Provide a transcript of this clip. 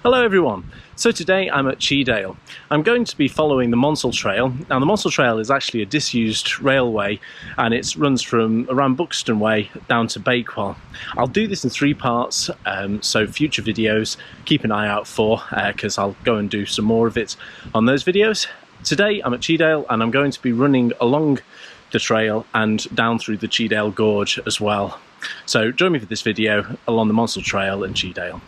Hello everyone! So today I'm at Chee Dale. I'm going to be following the Monsal Trail. Now the Monsal Trail is actually a disused railway and it runs from around Buxton Way down to Bakewell. I'll do this in 3 parts, so future videos keep an eye out for, because I'll go and do some more of it on those videos. Today I'm at Chee Dale and I'm going to be running along the trail and down through the Chee Dale Gorge as well. So join me for this video along the Monsal Trail in Chee Dale.